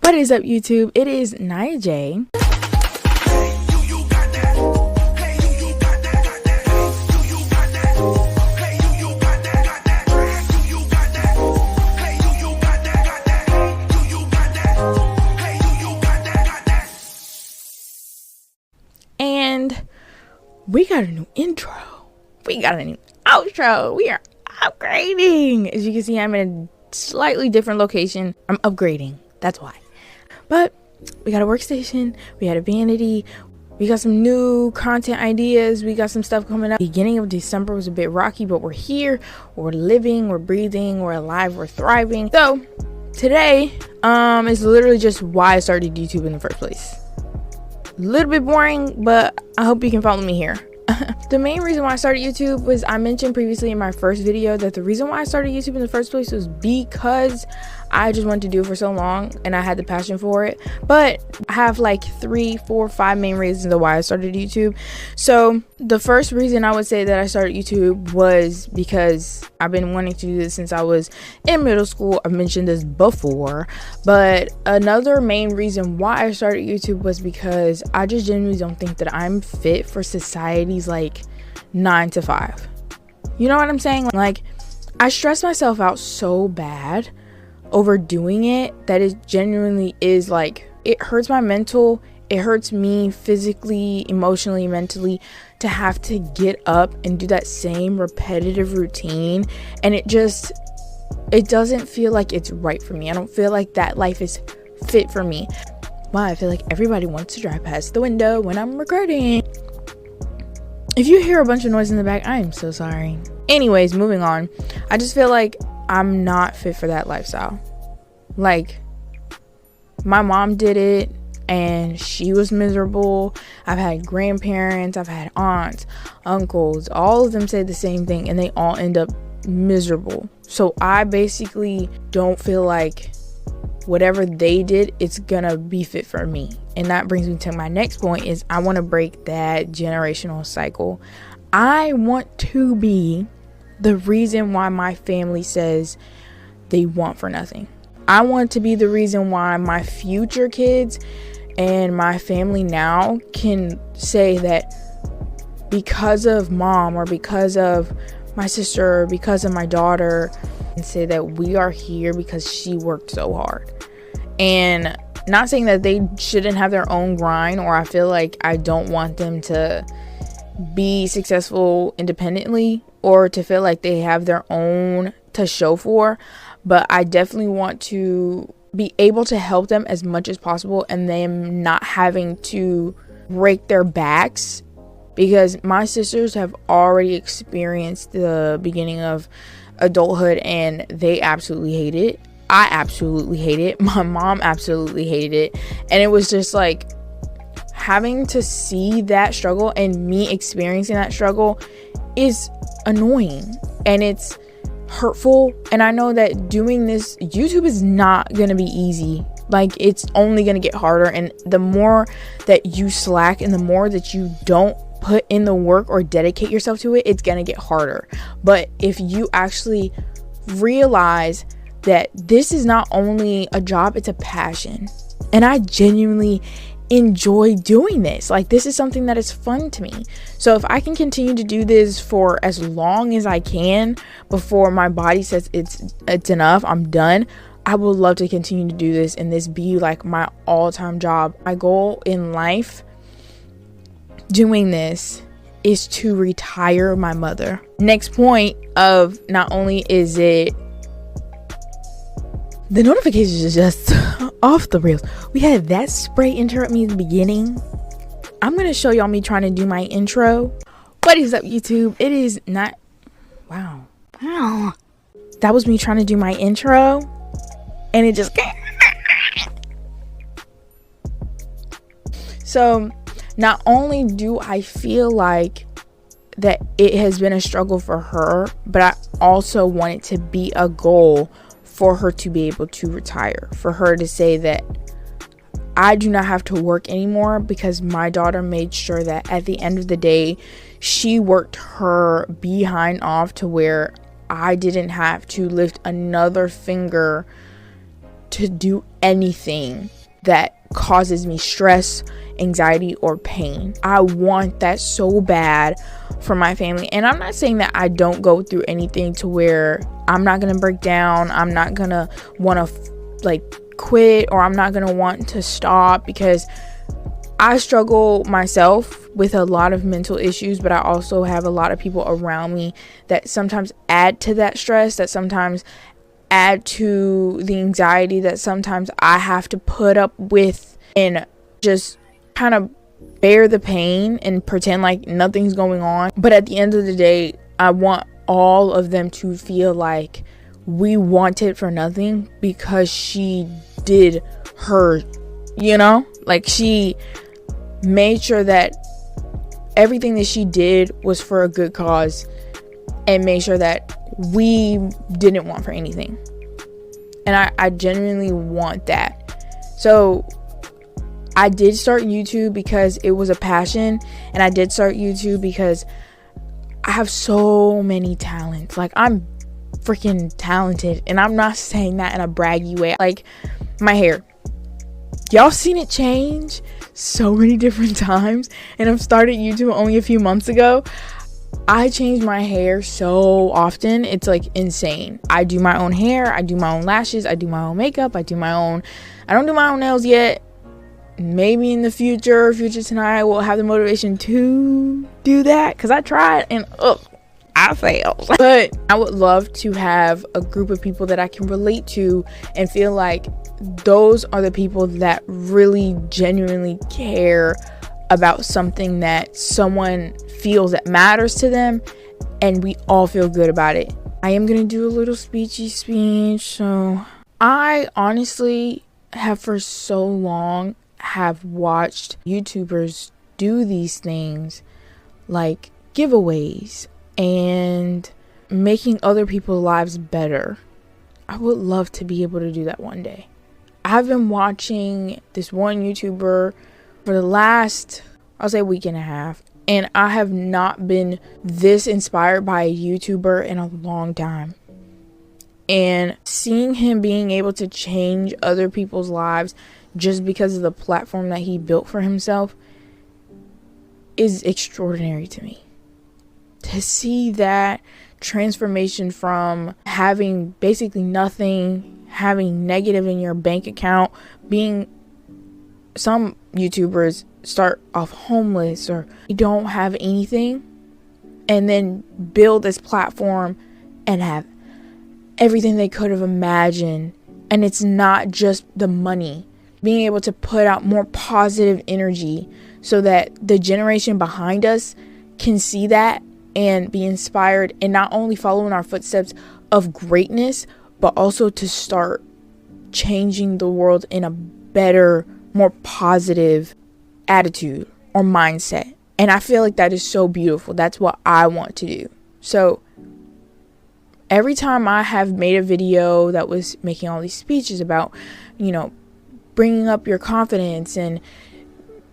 What is up, YouTube? It is Nia J. And we got a new intro. We got a new outro. We are upgrading. As you can see, I'm in a slightly different location. I'm upgrading. That's why. But we got a workstation. We had a vanity. We got some new content ideas. We got some stuff coming up. Beginning of December was a bit rocky, but we're here. We're living. We're breathing. We're alive. We're thriving. So today is literally just why I started YouTube in the first place. A little bit boring, but I hope you can follow me here. The main reason why I started YouTube was, I mentioned previously in my first video that the reason why I started YouTube in the first place was because I just wanted to do it for so long and I had the passion for it. But I have like 3, 4, 5 main reasons of why I started YouTube. So the first reason I would say that I started YouTube was because I've been wanting to do this since I was in middle school. I've mentioned this before, but another main reason why I started YouTube was because I just genuinely don't think that I'm fit for society's like 9 to 5. You know what I'm saying? Like, I stress myself out so bad over doing it that it genuinely is like, it hurts my mental, it hurts me physically, emotionally, mentally, to have to get up and do that same repetitive routine, and it doesn't feel like it's right for me. I don't feel like that life is fit for me. Wow, I feel like everybody wants to drive past the window when I'm recording. If you hear a bunch of noise in the back, I am so sorry. Anyways, moving on. I just feel like I'm not fit for that lifestyle. Like, my mom did it and she was miserable. I've had grandparents, I've had aunts, uncles, all of them say the same thing and they all end up miserable. So I basically don't feel like whatever they did, it's gonna be fit for me. And that brings me to my next point, is I want to break that generational cycle. I want to be the reason why my family says they want for nothing. I want to be the reason why my future kids and my family now can say that because of mom or because of my sister or because of my daughter, and say that we are here because she worked so hard. And not saying that they shouldn't have their own grind, or I feel like I don't want them to be successful independently or to feel like they have their own to show for, but I definitely want to be able to help them as much as possible and them not having to break their backs, because my sisters have already experienced the beginning of adulthood and they absolutely hate it. I absolutely hate it. My mom absolutely hated it. And it was just like, having to see that struggle and me experiencing that struggle is annoying and it's hurtful. And I know that doing this YouTube is not gonna be easy. Like, it's only gonna get harder, and the more that you slack and the more that you don't put in the work or dedicate yourself to it, it's gonna get harder. But if you actually realize that this is not only a job, it's a passion, and I genuinely enjoy doing this. Like, this is something that is fun to me. So if I can continue to do this for as long as I can before my body says it's enough, I'm done, I would love to continue to do this and this be like my all-time job. My goal in life doing this is to retire my mother. Next point of, not only is it, the notifications is just off the rails. We had that spray interrupt me at the beginning. I'm going to show y'all me trying to do my intro. What is up, YouTube? It is not... Wow. That was me trying to do my intro. And it just... So, not only do I feel like that it has been a struggle for her, but I also want it to be a goal for her to be able to retire, for her to say that I do not have to work anymore, because my daughter made sure that at the end of the day, she worked her behind off to where I didn't have to lift another finger to do anything that causes me stress, anxiety, or pain. I want that so bad for my family. And I'm not saying that I don't go through anything to where I'm not gonna break down, I'm not gonna want to quit, or I'm not gonna want to stop, because I struggle myself with a lot of mental issues, but I also have a lot of people around me that sometimes add to that stress, that sometimes add to the anxiety that sometimes I have to put up with, and just kind of bear the pain and pretend like nothing's going on. But at the end of the day, I want all of them to feel like we wanted for nothing, because she did her, she made sure that everything that she did was for a good cause, and made sure that we didn't want for anything. And I genuinely want that. So I did start YouTube because it was a passion, and I did start YouTube because I have so many talents. I'm freaking talented, and I'm not saying that in a braggy way. My hair, y'all seen it change so many different times, and I've started YouTube only a few months ago. I change my hair so often, it's insane. I do my own hair, I do my own lashes, I do my own makeup, I don't do my own nails yet. Maybe in the future tonight, I will have the motivation to do that, because I tried and I failed. But I would love to have a group of people that I can relate to and feel like those are the people that really genuinely care about something that someone feels that matters to them, and we all feel good about it. I am gonna do a little speech. So I honestly have for so long have watched YouTubers do these things, like giveaways and making other people's lives better. I would love to be able to do that one day. I've been watching this one YouTuber for the last, I'll say, week and a half, and I have not been this inspired by a YouTuber in a long time. And seeing him being able to change other people's lives just because of the platform that he built for himself is extraordinary to me. To see that transformation from having basically nothing, having negative in your bank account, being, some YouTubers start off homeless or you don't have anything, and then build this platform and have everything they could have imagined. And it's not just the money, being able to put out more positive energy so that the generation behind us can see that and be inspired, and not only follow in our footsteps of greatness, but also to start changing the world in a better, more positive attitude or mindset. And I feel like that is so beautiful. That's what I want to do. So every time I have made a video that was making all these speeches about, bringing up your confidence and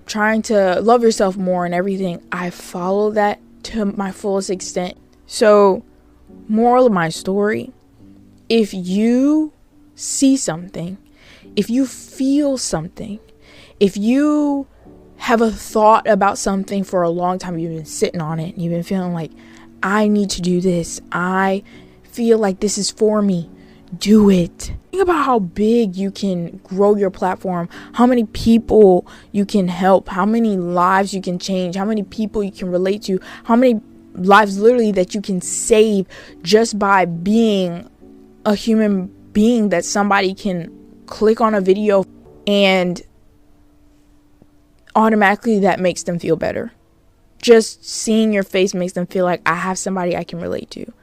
trying to love yourself more and everything, I follow that to my fullest extent. So, moral of my story, if you see something, if you feel something, if you have a thought about something for a long time, you've been sitting on it, and you've been feeling like, I need to do this, I feel like this is for me, do it. Think about how big you can grow your platform, how many people you can help, how many lives you can change, how many people you can relate to, how many lives literally that you can save just by being a human being that somebody can click on a video and automatically that makes them feel better. Just seeing your face makes them feel like I have somebody I can relate to.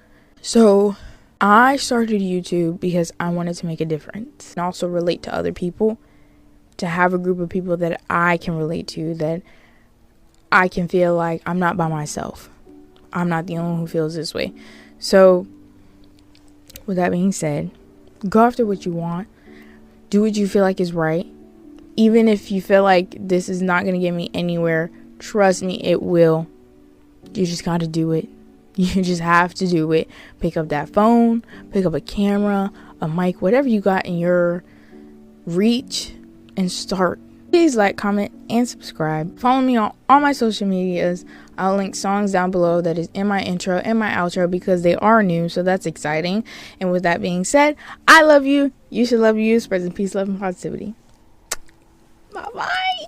So I started YouTube because I wanted to make a difference and also relate to other people, to have a group of people that I can relate to, that I can feel like I'm not by myself. I'm not the only one who feels this way. So with that being said, go after what you want. Do what you feel like is right. Even if you feel like this is not going to get me anywhere, trust me, it will. You just got to do it. You just have to do it. Pick up that phone, pick up a camera, a mic, whatever you got in your reach and start. Please like, comment, and subscribe. Follow me on all my social medias. I'll link songs down below that is in my intro and my outro because they are new, so that's exciting. And with that being said, I love you. You should love you. Spread some peace, love, and positivity. Bye-bye.